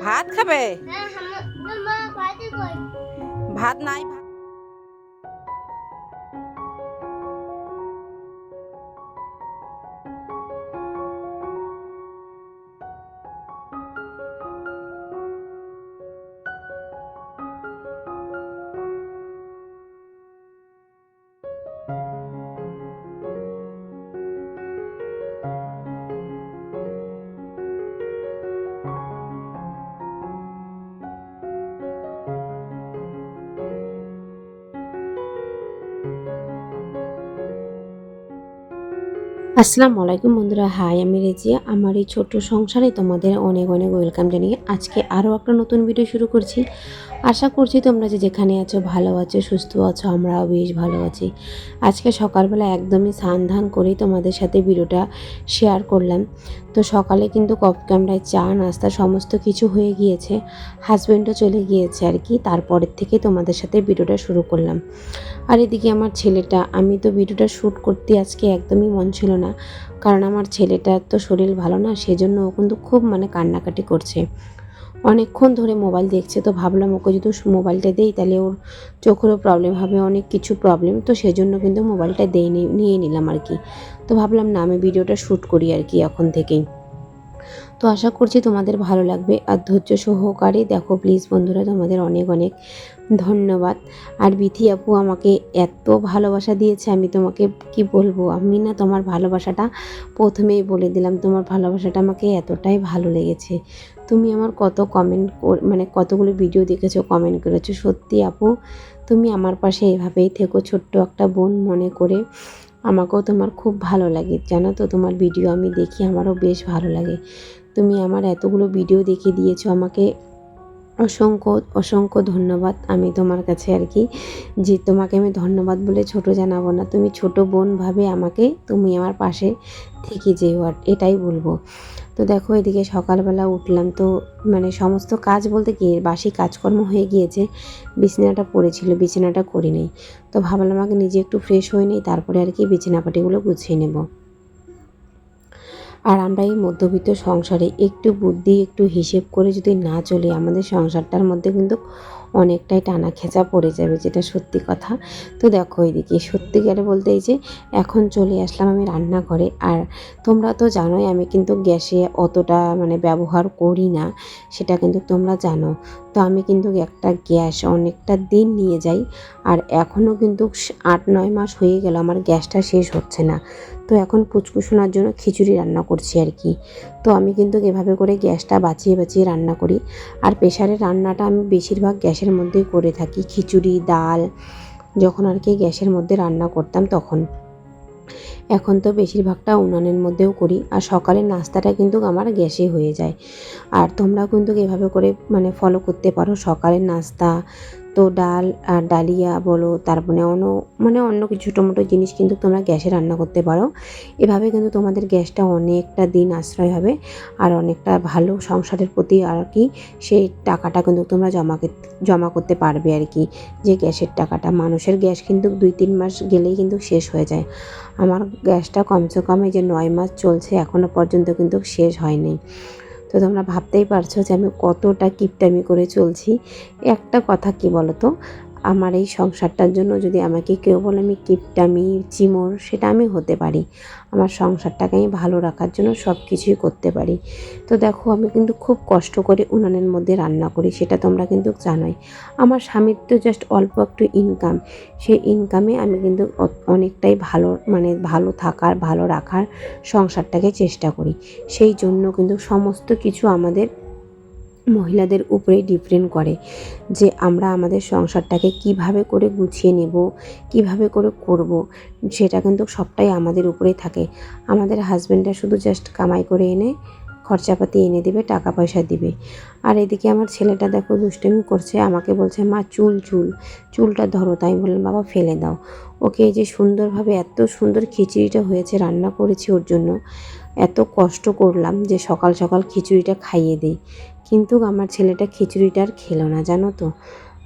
ভাত খাবে? হ্যাঁ, মা পার্টি কই? ভাত নাই। আসসালামু আলাইকুম বন্ধুরা, হাই আমি রেজিয়া। আমার এই ছোট্ট সংসারে তোমাদের অনেক অনেক ওয়েলকাম জানিয়ে আজকে আরও একটা নতুন ভিডিও শুরু করছি। আশা করছি তোমরা যে যেখানে আছো ভালো আছো, সুস্থ আছো, আমরাও বেশ ভালো আছি। আজকে সকালবেলা একদমই স্নান ধান করেই তোমাদের সাথে ভিডিওটা শেয়ার করলাম। তো সকালে কিন্তু অফ ক্যামেরায় চা নাস্তা সমস্ত কিছু হয়ে গিয়েছে, হাজব্যান্ডও চলে গিয়েছে আর কি। তারপরের থেকে তোমাদের সাথে ভিডিওটা শুরু করলাম। আর এদিকে আমার ছেলেটা, আমি তো ভিডিওটা শ্যুট করতে আজকে একদমই মন ছিল না, কারণ আমার ছেলেটার তো শরীর ভালো না, সেজন্য ও কিন্তু খুব কান্নাকাটি করছে। অনেকক্ষণ ধরে মোবাইল দেখছে, তো ভাবলাম ওকে যদি মোবাইলটা দেই তাহলে ওর চোখেরও প্রবলেম হবে, অনেক কিছু প্রবলেম, তো সেজন্য কিন্তু মোবাইলটা নিয়ে নিলাম আর কি। তো ভাবলাম না, আমি ভিডিওটা শ্যুট করি আর কি এখন থেকেই। তো আশা করছি তোমাদের ভালো লাগবে আর ধৈর্য সহকারে দেখো প্লিজ বন্ধুরা, তোমাদের অনেক অনেক ধন্যবাদ। আর বিথি আপু আমাকে এত ভালোবাসা দিয়েছে, আমি তোমাকে কি বলবো। আমি না তোমার ভালোবাসাটা প্রথমেই বলে দিলাম, তোমার ভালোবাসাটা আমাকে এতটাই ভালো লেগেছে। তুমি আমার কত কমেন্ট কতগুলো ভিডিও দেখেছো, কমেন্ট করেছো। সত্যি আপু, তুমি আমার পাশে এভাবেই থেকো, ছোট্ট একটা বোন মনে করে। আমাকেও তোমার খুব ভালো লাগে জানো তো, তোমার ভিডিও আমি দেখি, আমারও বেশ ভালো লাগে। তুমি আমার এতগুলো ভিডিও দেখিয়ে দিয়েছো আমাকে, অসংখ্য অসংখ্য ধন্যবাদ আমি তোমার কাছে আর কি। যে তোমাকে আমি ধন্যবাদ বলে ছোট জানাবো না, তুমি ছোট বোন ভাবে আমাকে, তুমি আমার পাশে থেকে যেও, আর এটাই বলবো। তো দেখো এদিকে সকালবেলা উঠলাম, তো সমস্ত কাজ বলতে কি বাসি কাজকর্ম হয়ে গিয়েছে, বিছানাটা পড়েছিল, বিছানাটা করে নেই। তো ভাবলাম আগে নিজে একটু ফ্রেশ হয়ে নিই, তারপরে আর কি বিছানাপাটিগুলো গুছিয়ে নেব। আর আমরা এই মধ্যবিত্ত সংসারে একটু বুদ্ধি একটু হিসেব করে যদি না চলি, আমাদের সংসারটার মধ্যে কিন্তু অনেকটাই টানা খেঁচা পড়ে যাবে, যেটা সত্যি কথা। তো দেখো এদিকে সত্যিকারে বলতে এই যে এখন চলে আসলাম আমি রান্নাঘরে। আর তোমরা তো জানোই আমি কিন্তু গ্যাসে অতটা ব্যবহার করি না, সেটা কিন্তু তোমরা জানো। তো আমি কিন্তু একটা গ্যাস অনেকটা দিন নিয়ে যাই, আর এখনও কিন্তু 8-9 মাস হয়ে গেল আমার গ্যাসটা শেষ হচ্ছে না। তো এখন পুচকুসোনার জন্য খিচুড়ি রান্না করছি আর কি। তো আমি কিন্তু এভাবে করে গ্যাসটা বাঁচিয়ে বাঁচিয়ে রান্না করি। আর প্রেশারের রান্নাটা আমি বেশিরভাগ গ্যাসের মধ্যেই করে থাকি, খিচুড়ি ডাল যখন আর কি গ্যাসের মধ্যে রান্না করতাম তখন। এখন তো বেশিরভাগটা উনানের মধ্যেও করি, আর সকালের নাস্তাটা কিন্তু আমার গ্যাসে হয়ে যায়। আর তোমরাও কিন্তু এভাবে করে ফলো করতে পারো সকালের নাস্তা। তো ডাল আর ডালিয়া বলো, তারপরে অন্য কিছু ছোটো মোটো জিনিস কিন্তু তোমরা গ্যাসে রান্না করতে পারো। এভাবে কিন্তু তোমাদের গ্যাসটা অনেকটা দিন আশ্রয় হবে, আর অনেকটা ভালো সংসারের প্রতি আর কি সেই টাকাটা কিন্তু তোমরা জমা করতে পারবে আর কি। যে গ্যাসের টাকাটা, মানুষের গ্যাস কিন্তু 2-3 মাস গেলেই কিন্তু শেষ হয়ে যায়। আমার গ্যাসটা কমসে কম এই যে 9 মাস চলছে, এখনও পর্যন্ত কিন্তু শেষ হয়নি। তো তোমরা ভাবতেই পারছো যে আমি কতটা কিপটামি করে চলছি। একটা কথা কি বলো তো, আমার এই সংসারটার জন্য যদি আমাকে কেউ বলে আমি কিপটামি চিমোর, সেটা আমি হতে পারি। আমার সংসারটাকে আমি ভালো রাখার জন্য সব কিছুই করতে পারি। তো দেখো আমি কিন্তু খুব কষ্ট করে উনানের মধ্যে রান্না করি, সেটা তোমরা কিন্তু জানোই। আমার স্বামীর তো জাস্ট অল্প একটু ইনকাম, সেই ইনকামে আমি কিন্তু অনেকটাই ভালো ভালো থাকার ভালো রাখার সংসারটাকে চেষ্টা করি। সেই জন্য কিন্তু সমস্ত কিছু আমাদের মহিলাদের উপরেই ডিপেন্ড করে, যে আমরা আমাদের সংসারটাকে কিভাবে করে গুছিয়ে নেব, কিভাবে করে করব, সেটা কিন্তু সবটাই আমাদের উপরেই থাকে। আমাদের হাজব্যান্ডরা শুধু জাস্ট কামাই করে এনে খরচাপাতি এনে দেবে, টাকা পয়সা দিবে। আর এদিকে আমার ছেলেটা দেখো দুষ্টুমি করছে, আমাকে বলছে মা চুলটা ধরো। তাই বললাম বাবা ফেলে দাও। ওকে এই যে সুন্দরভাবে এত সুন্দর খিচুড়িটা হয়েছে, রান্না করেছি ওর জন্য, এত কষ্ট করলাম যে সকাল সকাল খিচুড়িটা খাইয়ে দিই, কিন্তু আমার ছেলেটা খিচুড়িটা আর খেলো না জানো তো।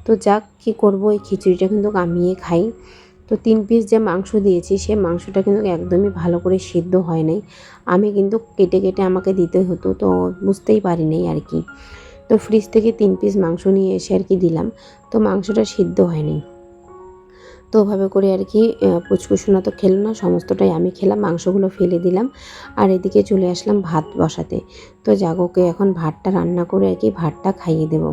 তো যাক, কী করবো, এই খিচুড়িটা কিন্তু আমিই খাই। তো 3 পিস যে মাংস দিয়েছি, সে মাংসটা কিন্তু একদমই ভালো করে সিদ্ধ হয় নাই, আমি কিন্তু কেটে কেটে আমাকে দিতে হতো, তো বুঝতেই পারি নাই আর কি। তো ফ্রিজ থেকে 3 পিস মাংস নিয়ে এসে আর কি দিলাম। তো মাংসটা সিদ্ধ হয়নি, তো ওভাবে করে আর কি পুচকুসোনা তো খেলো না, সমস্তটাই আমি খেলাম, মাংসগুলো ফেলে দিলাম। আর এদিকে চলে আসলাম ভাত বসাতে। তো জাগোকে এখন ভাতটা রান্না করে আর কি ভাতটা খাইয়ে দেব,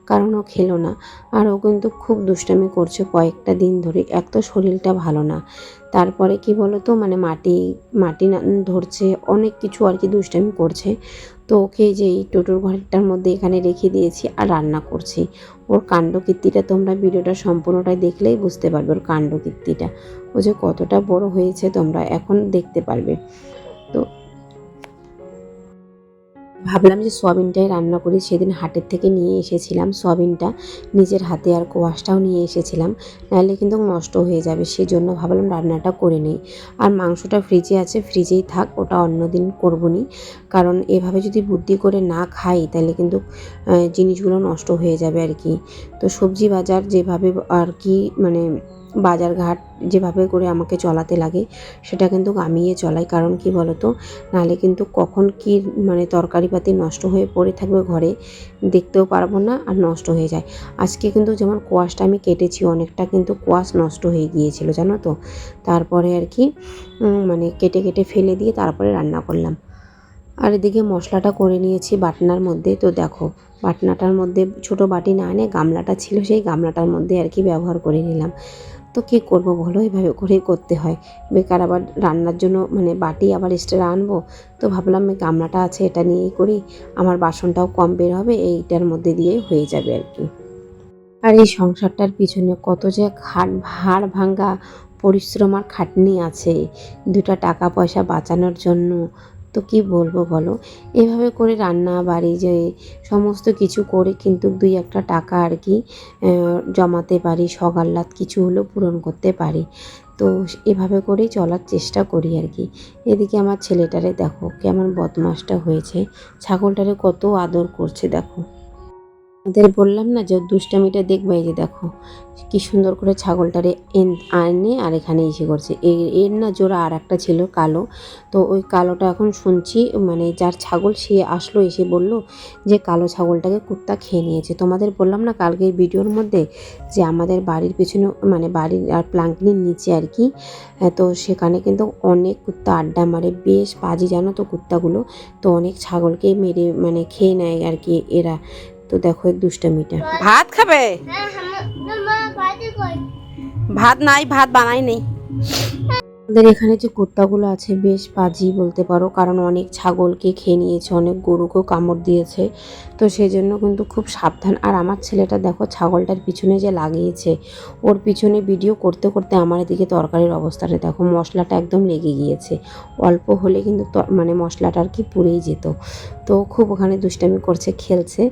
কারণ ও খেলো না। আর ও কিন্তু খুব দুষ্টামি করছে কয়েকটা দিন ধরে, এক তো শরীরটা ভালো না, তারপরে কি বলো তো মানে মাটি মাটি ধরছে, অনেক কিছু আর কি দুষ্টামি করছে। তো ওকে যে এই টোটোর ঘরটার মধ্যে এখানে রেখে দিয়েছি আর রান্না করছি। ওর কাণ্ডকীর্তিটা তোমরা ভিডিওটা সম্পূর্ণটাই দেখলেই বুঝতে পারবে ওর কাণ্ডকীর্তিটা, ও যে কতটা বড় হয়েছে তোমরা এখন দেখতে পারবে। তো ভাবলাম যে সোয়াবিনটাই রান্না করি, সেদিন হাটের থেকে নিয়ে এসেছিলাম সোয়াবিনটা নিজের হাতে, আর কোয়াশটাও নিয়ে এসেছিলাম, নাহলে কিন্তু নষ্ট হয়ে যাবে, সেজন্য ভাবলাম রান্নাটা করে নিই। আর মাংসটা ফ্রিজে আছে, ফ্রিজেই থাক, ওটা অন্যদিন করবো নি, কারণ এভাবে যদি বুদ্ধি করে না খাই তাহলে কিন্তু জিনিসগুলো নষ্ট হয়ে যাবে আর কি। তো সবজি বাজার যেভাবে আর কি মানে বাজার ঘাট যেভাবে করে আমাকে চলাতে লাগে সেটা কিন্তু আমিই চলাই, কারণ কি বলতো, নাহলে কিন্তু কখন কি মানে তরকারিপাতি নষ্ট হয়ে পড়ে থাকবে ঘরে, দেখতেও পারবো না আর নষ্ট হয়ে যায়। আজকে কিন্তু যেমন কোয়াশটা আমি কেটেছি, অনেকটা কিন্তু কোয়াশ নষ্ট হয়ে গিয়েছিল জানো তো, তারপরে আর কি মানে কেটে কেটে ফেলে দিয়ে তারপরে রান্না করলাম। আর এদিকে মশলাটা করে নিয়েছি বাটনার মধ্যে। তো দেখো বাটনাটার মধ্যে ছোট বাটি না এনে গামলাটা ছিল, সেই গামলাটার মধ্যে আর কি ব্যবহার করে নিলাম। তো কী করবো বলো, এভাবে করেই করতে হয়, বেকার আবার রান্নার জন্য মানে বাটি আবার এক্সট্রা আনবো। তো ভাবলাম এই গামলাটা আছে এটা নিয়েই করি, আমার বাসনটাও কম বের হবে, এইটার মধ্যে দিয়ে হয়ে যাবে আর কি। আর এই সংসারটার পিছনে কত যে হাড় ভাঙ্গা পরিশ্রম আর খাটনি আছে, 2টা টাকা পয়সা বাঁচানোর জন্য। তো কি বলবো বলো, এভাবে করে রান্না বাড়ি যে সমস্ত কিছু করে কিন্তু 2-1 টাকা আর কি জমাতে পারি, সকাল্লাত কিছু হলেও পূরণ করতে পারি। তো এভাবে করেই চলার চেষ্টা করি আর কি। এদিকে আমার ছেলেটারে দেখো কেমন বদমাশটা হয়েছে, ছাগলটারে কত আদর করছে দেখো। ওদের বললাম না যে দুষ্টামিটা দেখবে, এই যে দেখো কি সুন্দর করে ছাগলটারে আনে আর এখানে এসে করছে। এর না জোড়া আর একটা ছিল কালো, তো ওই কালোটা এখন শুনছি মানে যার ছাগল সে আসলো, এসে বলল যে কালো ছাগলটাকে কুত্তা খেয়ে নিয়েছে। তোমাদের বললাম না কালকের ভিডিওর মধ্যে যে আমাদের বাড়ির পেছনে মানে বাড়ির আর প্লাঙ্কনির নিচে আর কি, তো সেখানে কিন্তু অনেক কুত্তা আড্ডা মারে, বেশ পাজি জানো তো কুত্তাগুলো, তো অনেক ছাগলকে মেরে মানে খেয়ে নেয় আর কি এরা। তো দেখো এই দুষ্টামিটা। ভাত খাবে? ভাত নাই, ভাত বানাই নেই। আমাদের এখানে যে কুত্তাগুলো আছে বেশ পাজি বলতে পারো, কারণ অনেক ছাগলকে খেয়ে নিয়েছে, অনেক গরুকেও কামড় দিয়েছে, তো সেই জন্য কিন্তু খুব সাবধান। আর আমার ছেলেটা দেখো ছাগলটার পিছনে যে লাগিয়েছে, ওর পিছনে ভিডিও করতে করতে আমার এদিকে তরকারির অবস্থাটা দেখো, মশলাটা একদম লেগে গিয়েছে, অল্প হলে কিন্তু মানে মশলাটা আর কি পুড়েই যেত। তো খুব ওখানে দুষ্টামি করছে, খেলছে।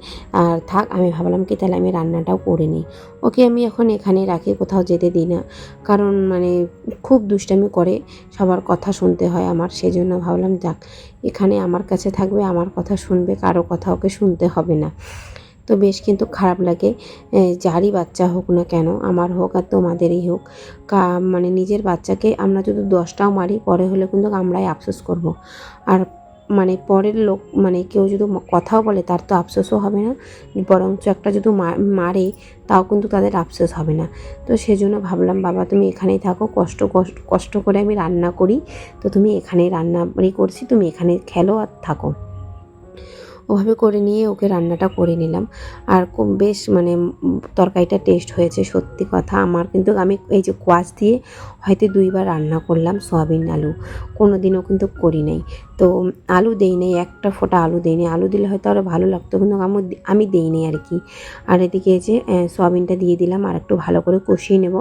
আর থাক, আমি ভাবলাম কি তাহলে আমি রান্নাটাও করে নিই। ওকে আমি এখন এখানে রাখি, কোথাও যেতে দিই না, কারণ মানে খুব দুষ্টামি করে, সবার কথা শুনতে হয় আমার, সেজন্য ভাবলাম যাক এখানে আমার কাছে থাকবে, আমার কথা শুনবে, কারো কথা ওকে শুনতে হবে না। তো বেশ কিন্তু খারাপ লাগে, যারই বাচ্চা হোক না কেন, আমার হোক আর তোমাদেরই হোক, মানে নিজের বাচ্চাকে আমরা যদি 10টাও মারি পরে হলে কিন্তু আমরাই আফসোস করব। আর মানে পরের লোক মানে কেউ যদি কথাও বলে তার তো আফসোসও হবে না, বরঞ্চ একটা যদি মারে তাও কিন্তু তাদের আফসোস হবে না। তো সেজন্য ভাবলাম বাবা তুমি এখানেই থাকো, কষ্ট করে আমি রান্না করি, তো তুমি এখানেই রান্না করছি, তুমি এখানে খেলো আর থাকো। ওভাবে করে নিয়ে ওকে রান্নাটা করে নিলাম। আর খুব বেশ মানে তরকারিটা টেস্ট হয়েছে সত্যি কথা। আমার কিন্তু আমি এই যে কোয়াশ দিয়ে হয়তো 2বার রান্না করলাম সয়াবিন আলু, কোনো দিনও কিন্তু করি নাই। তো আলু দেই নাই, একটা ফোঁটা আলু দেই নাই, আলু দিলে হয়তো আরও ভালো লাগতো, কিন্তু আমি দেই নাই আর কি। আর এদিকে যে সয়াবিনটা দিয়ে দিলাম আর একটু ভালো করে কষিয়ে নেব।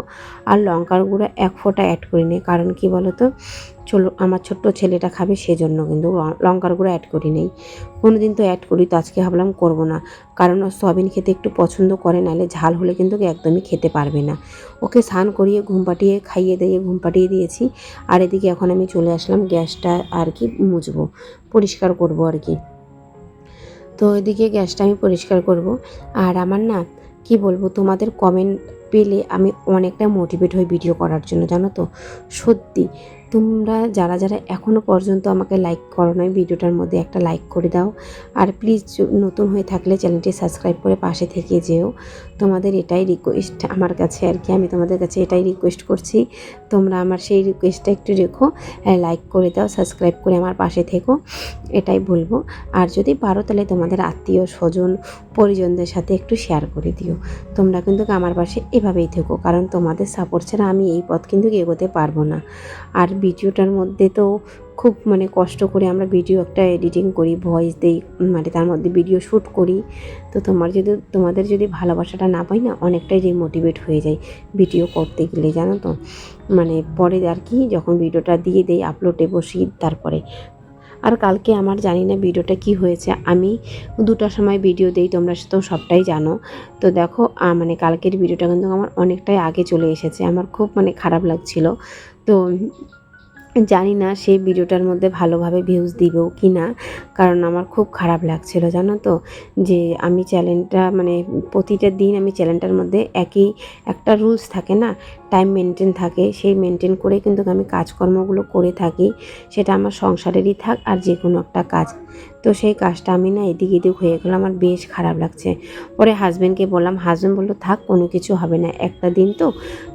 আর লঙ্কার গুঁড়ো 1 ফোঁটা অ্যাড করি নি, কারণ কি বলো তো, আমার ছোট্ট ছেলেটা খাবে সেজন্য কিন্তু লঙ্কার গুঁড়ো অ্যাড করি নেই। কোনো দিন তো অ্যাড করি, তো আজকে ভাবলাম করবো না, কারণ ও সয়াবিন খেতে একটু পছন্দ করে, নাহলে ঝাল হলে কিন্তু একদমই খেতে পারবে না। ওকে স্নান করিয়ে ঘুম পাড়িয়ে খাইয়ে দিয়ে ঘুম পাড়িয়ে দিয়েছি। আর এদিকে এখন আমি চলে আসলাম গ্যাসটা আর কি মুছবো, পরিষ্কার করব আর কি। তো এদিকে গ্যাসটা আমি পরিষ্কার করব। আর আমার না কি বলবো, তোমাদের কমেন্ট পেলে আমি অনেকটা মোটিভেট হই ভিডিও করার জন্য জানো তো, সত্যি তোমরা যারা যারা এখনও পর্যন্ত আমাকে লাইক করো নাই, ভিডিওটার মধ্যে একটা লাইক করে দাও। আর প্লিজ নতুন হয়ে থাকলে চ্যানেলটি সাবস্ক্রাইব করে পাশে থেকে যেও। তোমাদের এটাই রিকোয়েস্ট আমার কাছে আর কি, আমি তোমাদের কাছে এটাই রিকোয়েস্ট করছি। তোমরা আমার সেই রিকোয়েস্টটা একটু রেখো, লাইক করে দাও, সাবস্ক্রাইব করে আমার পাশে থেকো, এটাই বলবো। আর যদি পারো তাহলে তোমাদের আত্মীয় স্বজন পরিজনদের সাথে একটু শেয়ার করে দিও। তোমরা কিন্তু আমার পাশে এভাবেই থেকো, কারণ তোমাদের সাপোর্ট ছাড়া আমি এই পথ কিন্তু এগোতে পারবো না। আর ভিডিওটার মধ্যে তো খুব কষ্ট করে আমরা ভিডিও একটা এডিটিং করি, ভয়েস দেই, তার মধ্যে ভিডিও শ্যুট করি। তো তোমাদের যদি ভালোবাসাটা না পাই না, অনেকটাই ডিমোটিভেট হয়ে যায় ভিডিও করতে গেলে, জানো তো। পরে আর কি যখন ভিডিওটা দিয়ে দেই আপলোডে বসি তারপরে। আর কালকে আমার জানি না ভিডিওটা কি হয়েছে, আমি 2টার সময় ভিডিও দেই, তোমরা তো সবটাই জানো। তো দেখো কালকের ভিডিওটা কিন্তু আমার অনেকটাই আগে চলে এসেছে, আমার খুব খারাপ লাগছিল। তো জানি না সেই ভিডিওটার মধ্যে ভালোভাবে ভিউজ দিবেও কি না, কারণ আমার খুব খারাপ লাগছিল, জানো তো। যে আমি চ্যানেলটা প্রতিটা দিন আমি চ্যানেলটার মধ্যে একই একটা রুলস থাকে না, টাইম মেনটেন থাকে, সেই মেনটেন করে কিন্তু আমি কাজকর্মগুলো করে থাকি, সেটা আমার সংসারেরই থাক আর যে কোনো একটা কাজ। তো সেই কাজটা আমি এদিক এদিক হয়ে গেলো, আমার বেশ খারাপ লাগছে। পরে হাজব্যান্ডকে বললাম, হাজব্যান্ড বললো থাক, কোনো কিছু হবে না, একটা দিন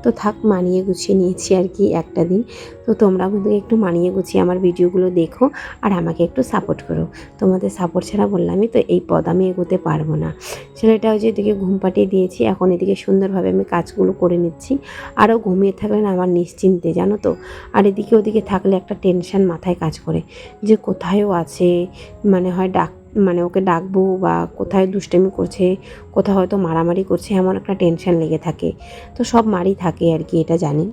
তো থাক, মানিয়ে গুছিয়ে নিয়েছি আর কি একটা দিন। তো তোমরা কিন্তু একটু মানিয়ে গুছিয়ে আমার ভিডিওগুলো দেখো আর আমাকে একটু সাপোর্ট করো। তোমাদের সাপোর্ট ছাড়া বললামই তো এই পদ আমি এগোতে পারবো না। ছেলেটাও যে এদিকে ঘুম পাঠিয়ে দিয়েছি, এখন এদিকে সুন্দরভাবে আমি কাজগুলো করে নিচ্ছি। আরও ঘুমিয়ে থাকলে না আমার নিশ্চিন্তে, জানো তো। আর এদিকে ওদিকে থাকলে একটা টেনশন মাথায় কাজ করে, যে কোথায়ও আছে, হয় ওকে ডাকবো, বা কোথায় দুষ্টামি করছে, কোথাও হয়তো মারামারি করছে, এমন একটা টেনশন লেগে থাকে। তো সব মারই থাকে আর কি, এটা জানি।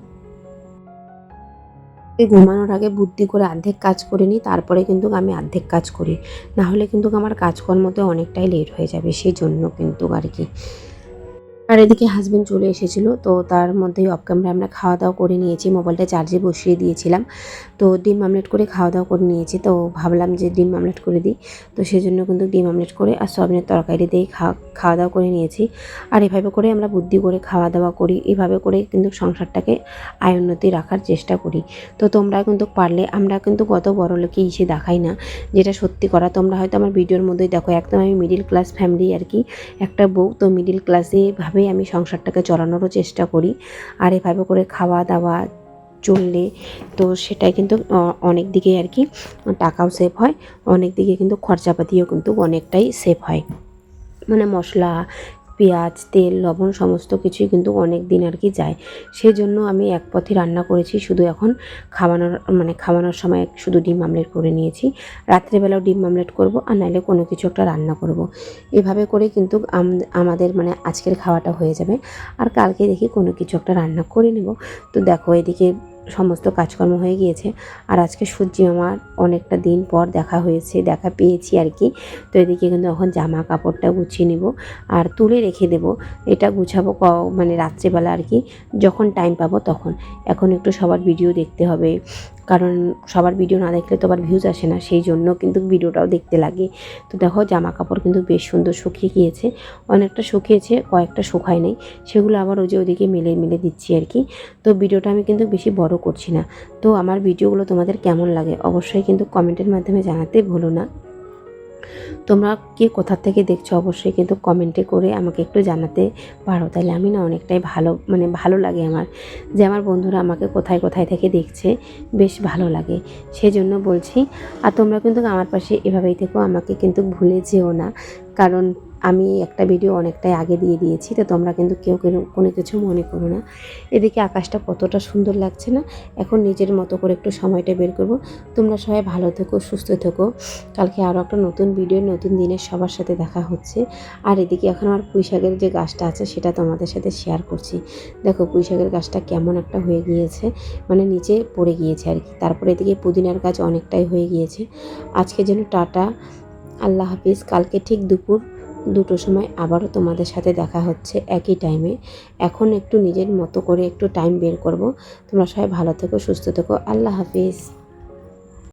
ঘুমানোর আগে বুদ্ধি করে অর্ধেক কাজ করে নিই, তারপরে কিন্তু আমি অর্ধেক কাজ করি, না হলে কিন্তু আমার কাজকর্মতে অনেকটাই লেট হয়ে যাবে, সেই জন্য কিন্তু আর কি। আর এদিকে হাজব্যান্ড চলে এসেছিলো, তো তার মধ্যেই অফ ক্যামেরা আমরা খাওয়া দাওয়া করে নিয়েছি, মোবাইলটা চার্জে বসিয়ে দিয়েছিলাম। তো ডিম আমলেট করে খাওয়া দাওয়া করে নিয়েছি, তো ভাবলাম যে ডিম আমলেট করে দিই, তো সেই জন্য কিন্তু ডিম আমলেট করে আর সয়াবিনের তরকারি দিয়েই খাওয়া দাওয়া করে নিয়েছি। আর এভাবে করে আমরা বুদ্ধি করে খাওয়া দাওয়া করি, এভাবে করে কিন্তু সংসারটাকে আয়োন্নতি রাখার চেষ্টা করি। তো তোমরা কিন্তু পারলে, আমরা কিন্তু কত বড় লোকে ইসে দেখাই না, যেটা সত্যি করা। তোমরা হয়তো আমার ভিডিওর মধ্যেই দেখো, একদম আমি মিডিল ক্লাস ফ্যামিলি আর কি, একটা বউ। তো মিডিল ক্লাসে ভাবেই আমি সংসারটাকে চালানোরও চেষ্টা করি। আর এভাবে করে খাওয়া দাওয়া চললে তো সেটাই কিন্তু অনেক দিকে আর কি টাকাও সেভ হয়, অনেক দিকে কিন্তু খরচাপাতিও কিন্তু অনেকটাই সেভ হয়। মশলা, পেঁয়াজ, তেল, লবণ সমস্ত কিছুই কিন্তু অনেক দিন আর কি যায়। সেই জন্য আমি এক পথে রান্না করেছি, শুধু এখন খাওয়ানোর সময় শুধু ডিম আমলেট করে নিয়েছি। রাত্রেবেলাও ডিম আমলেট করব, আর নাহলে কোনো কিছু একটা রান্না করব। এভাবে করে কিন্তু আমাদের আজকের খাওয়াটা হয়ে যাবে। আর কালকে দেখি কোনো কিছু একটা রান্না করে নেব। তো দেখো এদিকে সমস্ত কাজকর্ম হয়ে গিয়েছে। আর আজকে সূর্যি আমার অনেকটা দিন পর দেখা পেয়েছি আর কি। তো এদিকে কিন্তু এখন জামা কাপড়টা গুছিয়ে নেব আর তুলে রেখে দেব, এটা গুছাবো রাত্রেবেলা আর কি, যখন টাইম পাবো তখন। এখন একটু সবার ভিডিও দেখতে হবে, কারণ সবার ভিডিও না দেখলে তো আবার ভিউজ আসে না, সেই জন্য কিন্তু ভিডিওটাও দেখতে লাগে। তো দেখো জামা কাপড় কিন্তু বেশ সুন্দর শুকিয়ে গিয়েছে, অনেকটা শুকিয়েছে, কয়েকটা শুকায় নেই, সেগুলো আবার ওদিকে মেলে দিচ্ছি আর কি। তো ভিডিওটা আমি কিন্তু বেশি বড় করছি না। তো আমার ভিডিওগুলো তোমাদের কেমন লাগে অবশ্যই কিন্তু কমেন্টের মাধ্যমে জানাতে ভুলো না। তোমরা কে কোথা থেকে দেখছো অবশ্যই কিন্তু কমেন্টে করে আমাকে একটু জানাতে পারো, তাহলে আমি অনেকটাই ভালো লাগে আমার, যে আমার বন্ধুরা আমাকে কোথায় থেকে দেখছে, বেশ ভালো লাগে, সেই জন্য বলছি। আর তোমরা কিন্তু আমার পাশে এভাবেই থেকো, আমাকে কিন্তু ভুলে যেও না, কারণ আমি একটা ভিডিও অনেকটাই আগে দিয়ে দিয়েছি। তো তোমরা কিন্তু কেউ কোনো কিছু মনে করো না। এদিকে আকাশটা কতটা সুন্দর লাগছে না, এখন নিজের মতো করে একটু সময়টা বের করব। তোমরা সবাই ভালো থেকো, সুস্থ থেকো। কালকে আরও একটা নতুন ভিডিও, নতুন দিনের সবার সাথে দেখা হচ্ছে। আর এদিকে এখন আমার পুঁইশাকের যে গাছটা আছে সেটা তোমাদের সাথে শেয়ার করছি। দেখো পুঁইশাকের গাছটা কেমন একটা হয়ে গিয়েছে, নিচে পড়ে গিয়েছে আর কি। তারপরে এদিকে পুদিনার গাছ অনেকটাই হয়ে গিয়েছে। আজকে যেন টাটা, আল্লাহ হাফিজ। কালকে ঠিক দুপুর 2টোর সময় আবারও তোমাদের সাথে দেখা হচ্ছে একই টাইমে। এখন একটু নিজের মতো করে একটু টাইম বের করব। তোমরা সবাই ভালো থেকো, সুস্থ থেকো, আল্লাহ হাফিজ।